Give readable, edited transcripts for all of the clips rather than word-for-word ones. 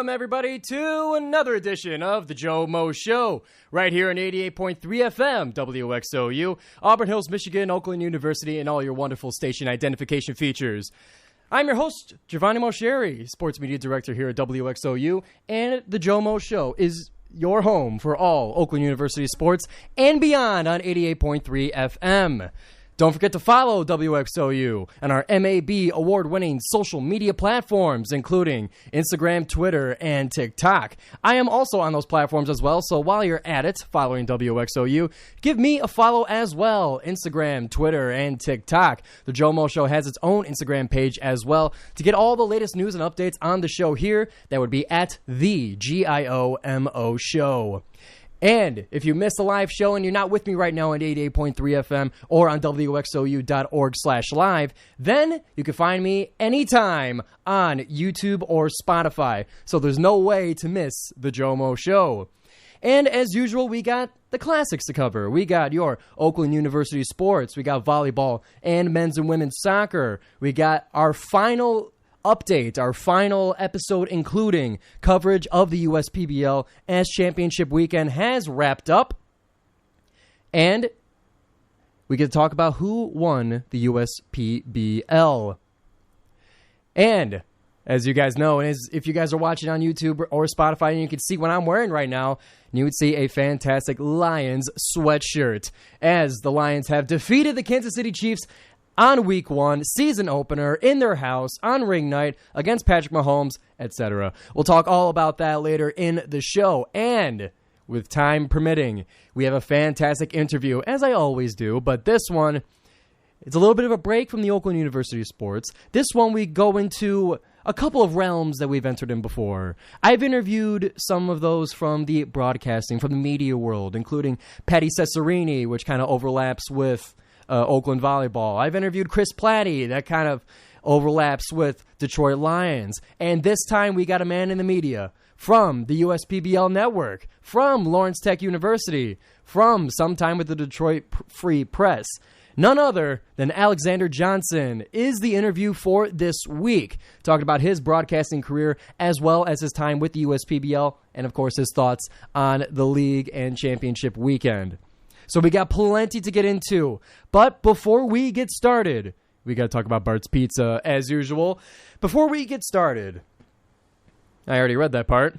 Welcome, everybody, to another edition of the GioMoShow, right here on 88.3 FM, WXOU, Auburn Hills, Michigan, Oakland University, and all your wonderful station identification features. I'm your host, Giovanni Moschieri, Sports Media Director here at WXOU, and the GioMoShow is your home for all Oakland University sports and beyond on 88.3 FM. Don't forget to follow WXOU and our MAB award-winning social media platforms, including Instagram, Twitter, and TikTok. I am also on those platforms as well, so while you're at it, following WXOU, give me a follow as well, Instagram, Twitter, and TikTok. The GioMoShow has its own Instagram page as well. To get all the latest news and updates on the show here, that would be at the GioMo Show. And if you missed the live show and you're not with me right now on 88.3 FM or on WXOU.org/live, then you can find me anytime on YouTube or Spotify. So there's no way to miss the GioMoShow. And as usual, we got the classics to cover. We got your Oakland University sports. We got volleyball and men's and women's soccer. We got our final update, our final episode, including coverage of the USPBL as championship weekend has wrapped up. And we get to talk about who won the USPBL. And as you guys know, and as if you guys are watching on YouTube or Spotify and you can see what I'm wearing right now, you would see a fantastic Lions sweatshirt, as the Lions have defeated the Kansas City Chiefs on week one, season opener, in their house, on ring night, against Patrick Mahomes, etc. We'll talk all about that later in the show. And with time permitting, we have a fantastic interview, as I always do. But this one, it's a little bit of a break from the Oakland University sports. This one, we go into a couple of realms that we've entered in before. I've interviewed some of those from the broadcasting, from the media world, including Patty Cesarini, which kind of overlaps with Oakland Volleyball. I've interviewed Chris Platty. That kind of overlaps with Detroit Lions. And this time we got a man in the media from the USPBL network, from Lawrence Tech University, from sometime with the Detroit Free Press. None other than Alexander Johnson is the interview for this week, talking about his broadcasting career as well as his time with the USPBL and, of course, his thoughts on the league and championship weekend. So we got plenty to get into. But before we get started, we got to talk about Bart's Pizza as usual. Before we get started, I already read that part.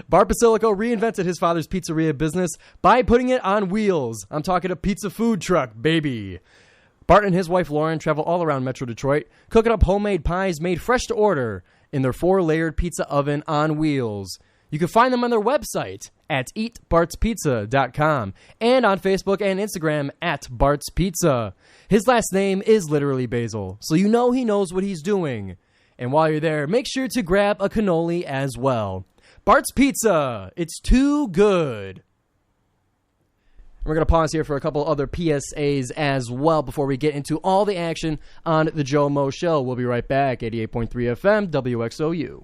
Bart Basilico reinvented his father's pizzeria business by putting it on wheels. I'm talking a pizza food truck, baby. Bart and his wife Lauren travel all around Metro Detroit, cooking up homemade pies made fresh to order in their 4-layered pizza oven on wheels. You can find them on their website at eatbartspizza.com and on Facebook and Instagram at Bart's Pizza. His last name is literally Basil, so you know he knows what he's doing. And while you're there, make sure to grab a cannoli as well. Bart's Pizza, it's too good. We're going to pause here for a couple other PSAs as well before we get into all the action on the GioMoShow. We'll be right back, 88.3 FM, WXOU.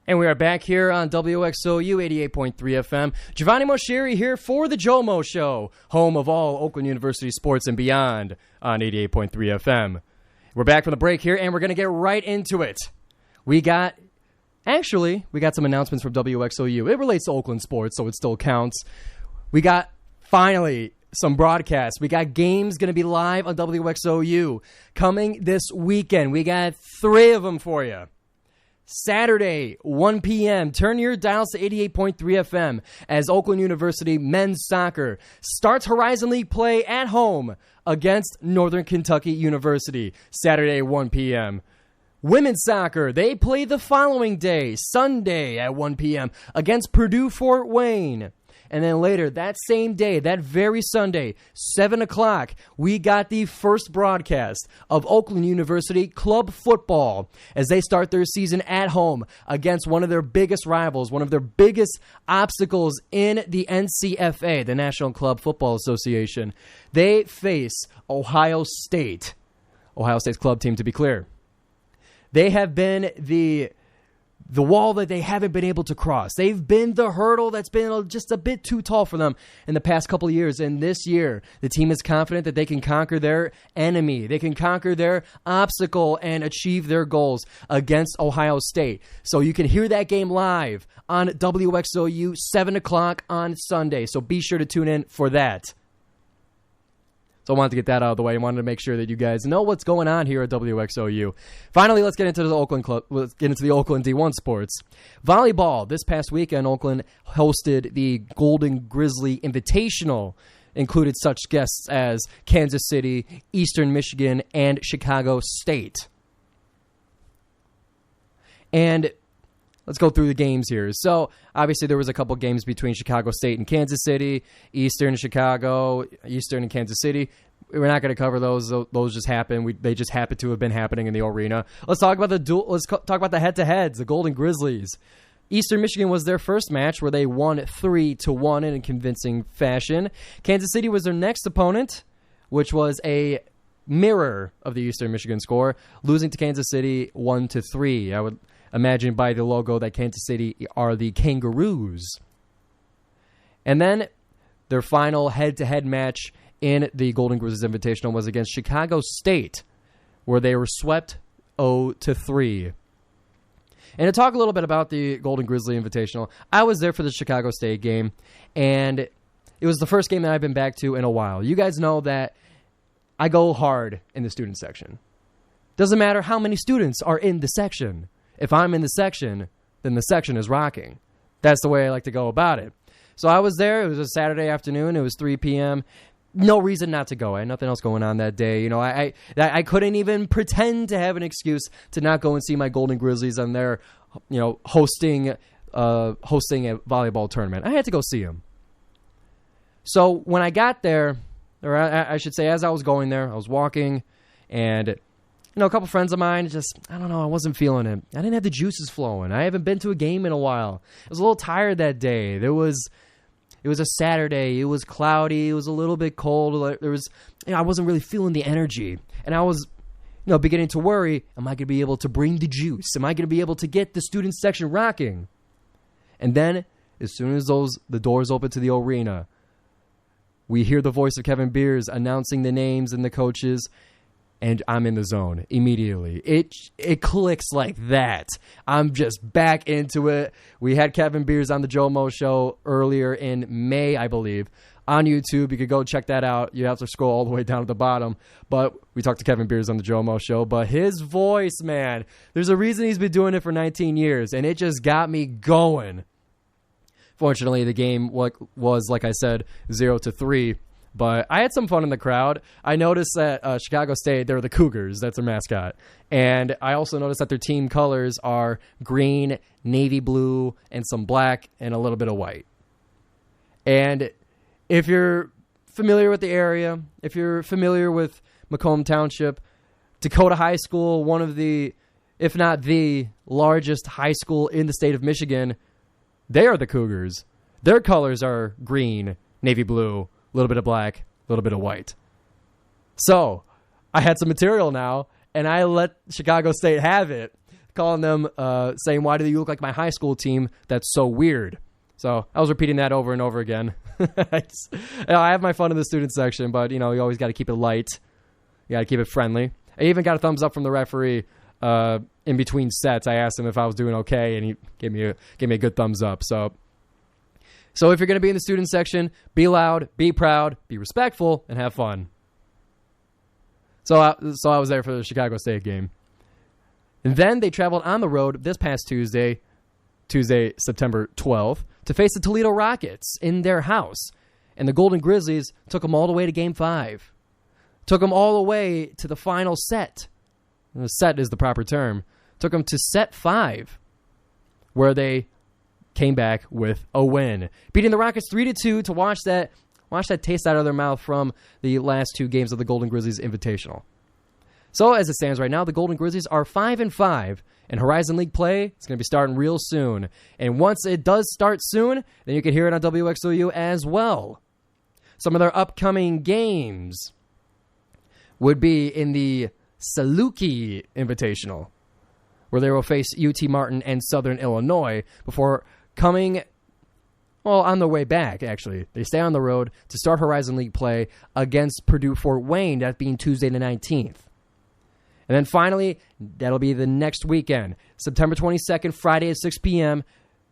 And we are back here on WXOU 88.3 FM. Giovanni Moschieri here for the GioMoShow, home of all Oakland University sports and beyond on 88.3 FM. We're back from the break here, and we're going to get right into it. We got some announcements from WXOU. It relates to Oakland sports, so it still counts. We got, finally, some broadcasts. We got games going to be live on WXOU coming this weekend. We got 3 of them for you. Saturday, 1 p.m., turn your dials to 88.3 FM as Oakland University men's soccer starts Horizon League play at home against Northern Kentucky University. Saturday, 1 p.m. Women's soccer, they play the following day, Sunday at 1 p.m. against Purdue Fort Wayne. And then later, that same day, that very Sunday, 7 o'clock, we got the first broadcast of Oakland University club football as they start their season at home against one of their biggest rivals, one of their biggest obstacles in the NCFA, the National Club Football Association. They face Ohio State. Ohio State's club team, to be clear. They have been the the wall that they haven't been able to cross. They've been the hurdle that's been just a bit too tall for them in the past couple of years. And this year, the team is confident that they can conquer their enemy. They can conquer their obstacle and achieve their goals against Ohio State. So you can hear that game live on WXOU, 7 o'clock on Sunday. So be sure to tune in for that. So I wanted to get that out of the way. I wanted to make sure that you guys know what's going on here at WXOU. Finally, let's get into the Oakland club. Let's get into the Oakland D1 sports. Volleyball. This past weekend, Oakland hosted the Golden Grizzly Invitational. Included such guests as Kansas City, Eastern Michigan, and Chicago State. And let's go through the games here. So, obviously, there was a couple games between Chicago State and Kansas City, Eastern and Chicago, Eastern and Kansas City. We're not going to cover those. Those just happened. They just happen to have been happening in the arena. Let's talk about the head-to-heads, the Golden Grizzlies. Eastern Michigan was their first match where they won 3-1 in a convincing fashion. Kansas City was their next opponent, which was a mirror of the Eastern Michigan score, losing to Kansas City 1-3. I would imagine by the logo that Kansas City are the Kangaroos. And then their final head-to-head match in the Golden Grizzlies Invitational was against Chicago State, where they were swept 0-3. And to talk a little bit about the Golden Grizzly Invitational, I was there for the Chicago State game, and it was the first game that I've been back to in a while. You guys know that I go hard in the student section. Doesn't matter how many students are in the section. If I'm in the section, then the section is rocking. That's the way I like to go about it. So I was there. It was a Saturday afternoon. It was 3 p.m. No reason not to go. I had nothing else going on that day. You know, I couldn't even pretend to have an excuse to not go and see my Golden Grizzlies on their, you know, hosting a volleyball tournament. I had to go see them. So when I got there, or I should say as I was going there, I was walking, and you know, a couple friends of mine just, I don't know, I wasn't feeling it. I didn't have the juices flowing. I haven't been to a game in a while. I was a little tired that day. It was a Saturday. It was cloudy. It was a little bit cold. I wasn't really feeling the energy. And I was, you know, beginning to worry, am I going to be able to bring the juice? Am I going to be able to get the student section rocking? And then, as soon as the doors open to the arena, we hear the voice of Kevin Beers announcing the names and the coaches, and I'm in the zone immediately. It clicks like that. I'm just back into it. We had Kevin Beers on the GioMoShow earlier in May, I believe, on YouTube. You could go check that out. You have to scroll all the way down to the bottom. But we talked to Kevin Beers on the GioMoShow. But his voice, man, there's a reason he's been doing it for 19 years, and it just got me going. Fortunately, the game was, like I said, 0-3. But I had some fun in the crowd. I noticed that Chicago State, they're the Cougars. That's their mascot. And I also noticed that their team colors are green, navy blue, and some black, and a little bit of white. And if you're familiar with the area, if you're familiar with Macomb Township, Dakota High School, one of the, if not the largest high school in the state of Michigan, they are the Cougars. Their colors are green, navy blue, a little bit of black, a little bit of white. So I had some material now, and I let Chicago State have it, calling them, saying, why do you look like my high school team? That's so weird. So I was repeating that over and over again. I have my fun in the student section, but, you know, you always got to keep it light. You got to keep it friendly. I even got a thumbs up from the referee in between sets. I asked him if I was doing okay, and he gave me a good thumbs up. So if you're going to be in the student section, be loud, be proud, be respectful, and have fun. So I was there for the Chicago State game. And then they traveled on the road this past Tuesday, September 12th, to face the Toledo Rockets in their house. And the Golden Grizzlies took them all the way to Game 5. Took them all the way to the final set. And the set is the proper term. Took them to set 5, where they came back with a win, beating the Rockets 3-2 to wash that taste out of their mouth from the last 2 games of the Golden Grizzlies Invitational. So as it stands right now, the Golden Grizzlies are 5-5, and Horizon League play is going to be starting real soon. And once it does start soon, then you can hear it on WXOU as well. Some of their upcoming games would be in the Saluki Invitational. where they will face UT Martin and Southern Illinois before coming, well, on their way back, actually. They stay on the road to start Horizon League play against Purdue Fort Wayne, that being Tuesday the 19th. And then finally, that'll be the next weekend, September 22nd, Friday at 6 p.m.,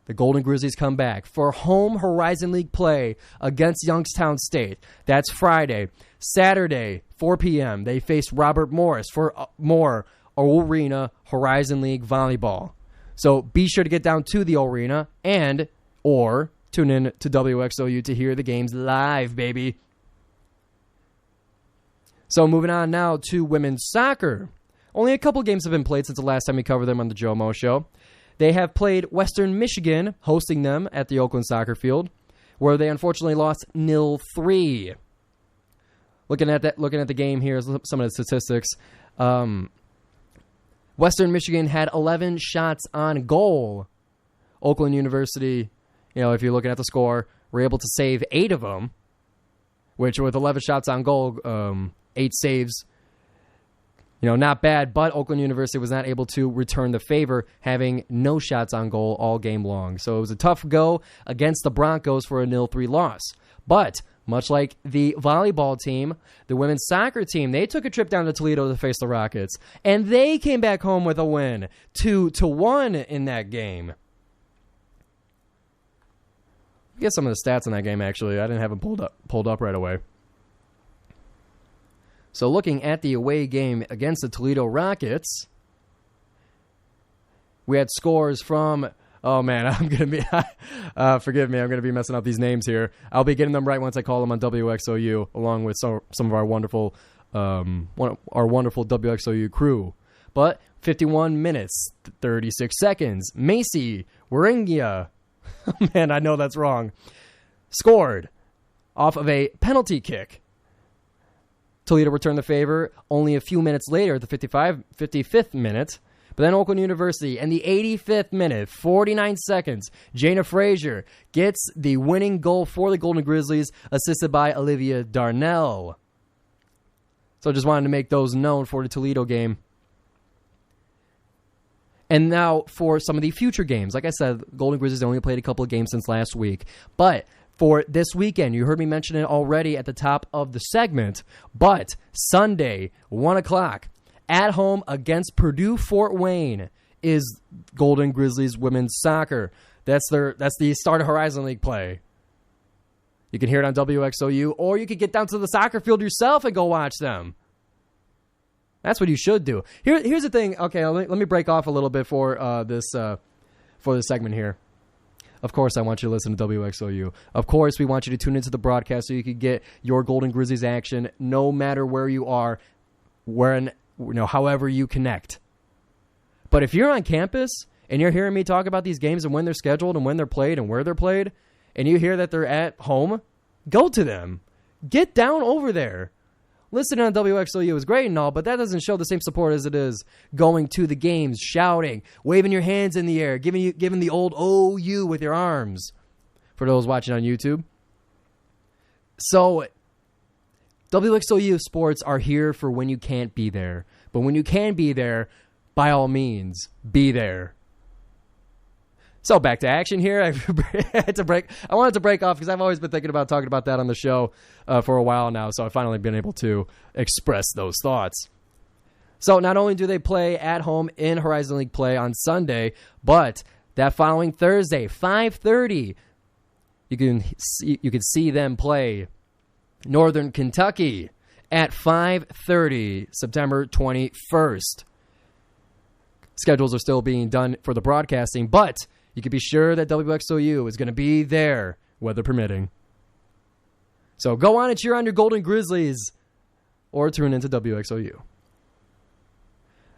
the Golden Grizzlies come back for home Horizon League play against Youngstown State. That's Friday. Saturday, 4 p.m., they face Robert Morris for more Arena Horizon League volleyball. So be sure to get down to the arena or tune in to WXOU to hear the games live, baby. So moving on now to women's soccer. Only a couple games have been played since the last time we covered them on the GioMoShow. They have played Western Michigan, hosting them at the Oakland soccer field, where they unfortunately lost 0-3. Looking at the game here, some of the statistics. Western Michigan had 11 shots on goal. Oakland University, if you're looking at the score, were able to save 8 of them, which with 11 shots on goal, 8 saves, not bad, but Oakland University was not able to return the favor, having no shots on goal all game long. So it was a tough go against the Broncos for a 0-3 loss. But much like the volleyball team, the women's soccer team, they took a trip down to Toledo to face the Rockets, and they came back home with a win, 2-1 in that game. Get some of the stats in that game, actually. I didn't have them pulled up right away. So looking at the away game against the Toledo Rockets, we had scores from, oh man, I'm going to be, forgive me, I'm going to be messing up these names here. I'll be getting them right once I call them on WXOU, along with some of our wonderful WXOU crew. But 51 minutes, 36 seconds, Macy Waringia, man, I know that's wrong, scored off of a penalty kick. Toledo returned the favor only a few minutes later at the 55th minute. But then Oakland University, in the 85th minute, 49 seconds, Jana Frazier gets the winning goal for the Golden Grizzlies, assisted by Olivia Darnell. So just wanted to make those known for the Toledo game. And now for some of the future games. Like I said, Golden Grizzlies only played a couple of games since last week. But for this weekend, you heard me mention it already at the top of the segment, but Sunday, 1 o'clock, at home against Purdue Fort Wayne is Golden Grizzlies women's soccer. That's the start of Horizon League play. You can hear it on WXOU, or you could get down to the soccer field yourself and go watch them. That's what you should do. Here's the thing. Okay, let me break off a little bit for this segment here. Of course, I want you to listen to WXOU. Of course, we want you to tune into the broadcast so you can get your Golden Grizzlies action no matter where you are, however you connect. But if you're on campus and you're hearing me talk about these games and when they're scheduled and when they're played and where they're played, and you hear that they're at home, go to them. Get down over there. Listening on WXOU is great and all, but that doesn't show the same support as it is going to the games, shouting, waving your hands in the air, giving the old OU with your arms for those watching on YouTube. So WXOU sports are here for when you can't be there. But when you can be there, by all means, be there. So back to action here. I wanted to break off because I've always been thinking about talking about that on the show for a while now. So I've finally been able to express those thoughts. So not only do they play at home in Horizon League play on Sunday, but that following Thursday, 5:30, you can see them play Northern Kentucky at 5:30, September 21st. Schedules are still being done for the broadcasting, but you can be sure that WXOU is going to be there, weather permitting. So go on and cheer on your Golden Grizzlies or tune into WXOU.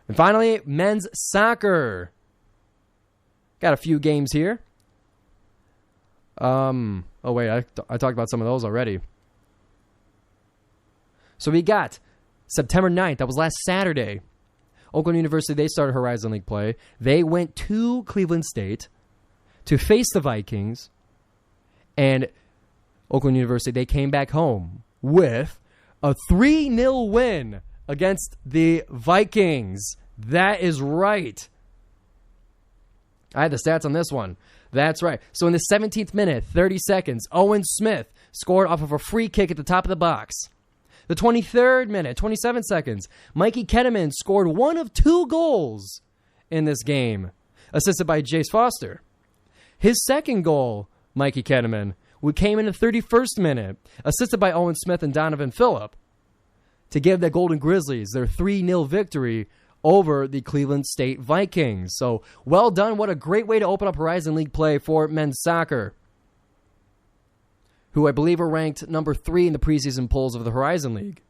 And finally, men's soccer. Got a few games here. I talked about some of those already. So we got September 9th. That was last Saturday. Oakland University, they started Horizon League play. They went to Cleveland State to face the Vikings. And Oakland University, they came back home with a 3-0 win against the Vikings. That is right. I had the stats on this one. That's right. So in the 17th minute, 30 seconds, Owen Smith scored off of a free kick at the top of the box. The 23rd minute, 27 seconds, Mikey Ketterman scored one of 2 goals in this game, assisted by Jace Foster. His second goal, Mikey Ketterman, came in the 31st minute, assisted by Owen Smith and Donovan Phillip, to give the Golden Grizzlies their 3-0 victory over the Cleveland State Vikings. So, well done. What a great way to open up Horizon League play for men's soccer, who I believe are ranked number 3 in the preseason polls of the Horizon League.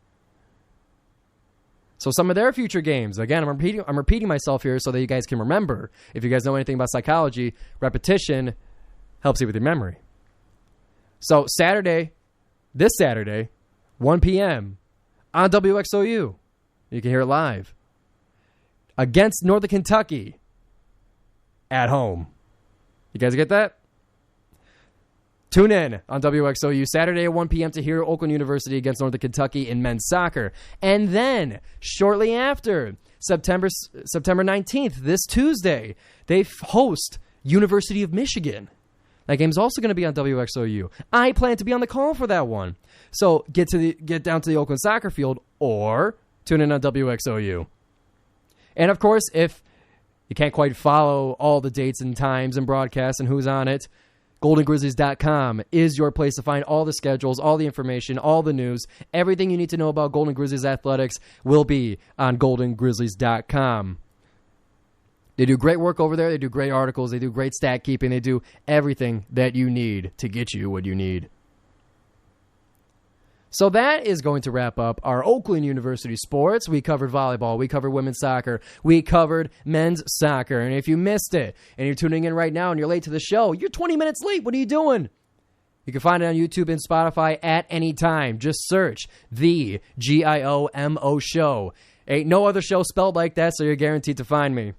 So some of their future games, again, I'm repeating myself here so that you guys can remember. If you guys know anything about psychology, repetition helps you with your memory. So this Saturday, 1 p.m. on WXOU, you can hear it live, against Northern Kentucky at home. You guys get that? Tune in on WXOU Saturday at 1 p.m. to hear Oakland University against Northern Kentucky in men's soccer. And then, shortly after, September 19th, this Tuesday, they host University of Michigan. That game's also going to be on WXOU. I plan to be on the call for that one. So get down to the Oakland soccer field or tune in on WXOU. And of course, if you can't quite follow all the dates and times and broadcasts and who's on it, GoldenGrizzlies.com is your place to find all the schedules, all the information, all the news. Everything you need to know about Golden Grizzlies athletics will be on GoldenGrizzlies.com. They do great work over there. They do great articles. They do great stat keeping. They do everything that you need to get you what you need. So that is going to wrap up our Oakland University sports. We covered volleyball. We covered women's soccer. We covered men's soccer. And if you missed it and you're tuning in right now and you're late to the show, you're 20 minutes late. What are you doing? You can find it on YouTube and Spotify at any time. Just search the GioMoShow. Ain't no other show spelled like that, so you're guaranteed to find me.